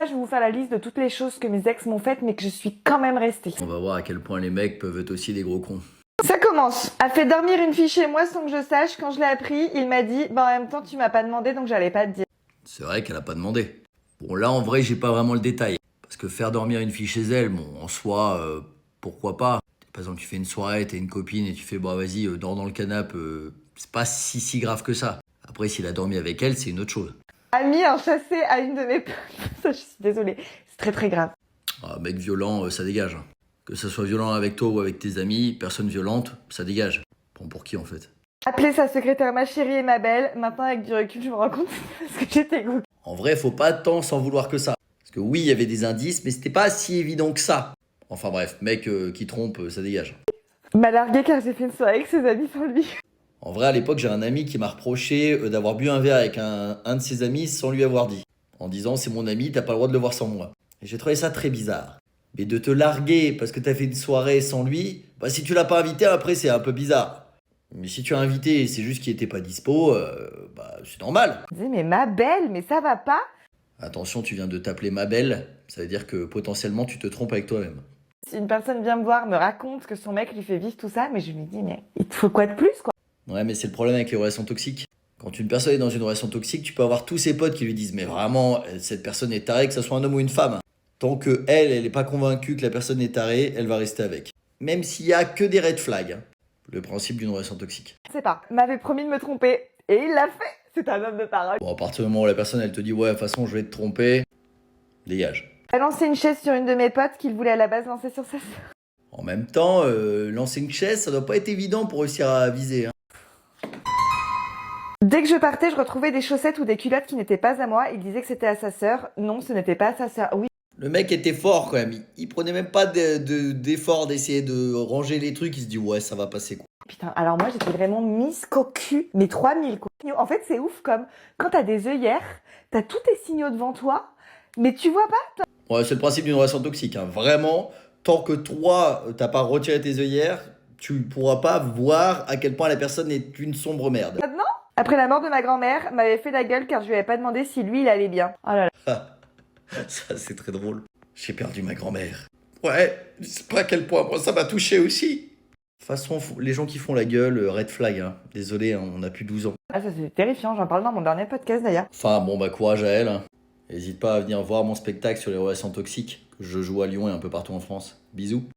Je vais vous faire la liste de toutes les choses que mes ex m'ont faites, mais que je suis quand même restée. On va voir à quel point les mecs peuvent être aussi des gros cons. Ça commence. A fait dormir une fille chez moi sans que je sache. Quand je l'ai appris, il m'a dit « Bah en même temps, tu m'as pas demandé, donc j'allais pas te dire. » C'est vrai qu'elle a pas demandé. Bon là en vrai j'ai pas vraiment le détail. Parce que faire dormir une fille chez elle, bon en soi, pourquoi pas. Par exemple tu fais une soirée, t'as une copine et tu fais bah vas-y dors dans le canapé, c'est pas si grave que ça. Après s'il a dormi avec elle c'est une autre chose. A mis un chassé à une de mes potes. Ça, je suis désolée. C'est très très grave. Ah, mec violent ça dégage. Que ça soit violent avec toi ou avec tes amis, personne violente, ça dégage. Prends pour qui en fait? Appeler sa secrétaire ma chérie et ma belle. Maintenant avec du recul, je me rends compte parce que j'étais goût. En vrai faut pas tant s'en vouloir que ça. Parce que oui il y avait des indices mais c'était pas si évident que ça. Enfin bref, mec qui trompe, ça dégage. M'a largué car j'ai fait une soirée avec ses amis sans lui. En vrai, à l'époque, j'ai un ami qui m'a reproché d'avoir bu un verre avec un de ses amis sans lui avoir dit. En disant, c'est mon ami, t'as pas le droit de le voir sans moi. Et j'ai trouvé ça très bizarre. Mais de te larguer parce que t'as fait une soirée sans lui, bah si tu l'as pas invité, après c'est un peu bizarre. Mais si tu as invité et c'est juste qu'il était pas dispo, bah c'est normal. Je dis mais ma belle, mais ça va pas? Attention, tu viens de t'appeler ma belle, ça veut dire que potentiellement tu te trompes avec toi-même. Si une personne vient me voir, me raconte que son mec lui fait vivre tout ça, mais je lui dis mais il te faut quoi de plus quoi? Ouais, mais c'est le problème avec les relations toxiques. Quand une personne est dans une relation toxique, tu peux avoir tous ses potes qui lui disent mais vraiment, cette personne est tarée, que ce soit un homme ou une femme. Tant que elle est pas convaincue que la personne est tarée, elle va rester avec. Même s'il y a que des red flags. Le principe d'une relation toxique. Je sais pas. M'avait promis de me tromper et il l'a fait. C'est un homme de parole. Bon, à partir du moment où la personne elle te dit ouais, de toute façon je vais te tromper, dégage. Il a lancé une chaise sur une de mes potes qu'il voulait à la base lancer sur sa sœur. En même temps, lancer une chaise, ça doit pas être évident pour réussir à viser. Hein. Dès que je partais, je retrouvais des chaussettes ou des culottes qui n'étaient pas à moi. Il disait que c'était à sa sœur. Non, ce n'était pas à sa sœur. Oui. Le mec était fort quand même. Il prenait même pas d'effort d'essayer de ranger les trucs. Il se dit ouais, ça va passer quoi. Putain, alors moi j'étais vraiment mise cocu, mais 3000 quoi. En fait, c'est ouf comme quand t'as des œillères, t'as tous tes signaux devant toi, mais tu vois pas. Ouais, c'est le principe d'une relation toxique. Hein. Vraiment, tant que toi, t'as pas retiré tes œillères, tu pourras pas voir à quel point la personne est une sombre merde. Maintenant, après la mort de ma grand-mère, m'avait fait la gueule car je lui avais pas demandé si lui il allait bien. Oh là là. Ça, c'est très drôle. J'ai perdu ma grand-mère. Ouais, je sais pas à quel point moi, ça m'a touché aussi. De toute façon, les gens qui font la gueule, red flag. Hein. Désolé, hein, on a plus 12 ans. Ah, ça c'est terrifiant, j'en parle dans mon dernier podcast d'ailleurs. Enfin, bon, bah courage à elle. Hein. N'hésite pas à venir voir mon spectacle sur les relations toxiques que je joue à Lyon et un peu partout en France. Bisous.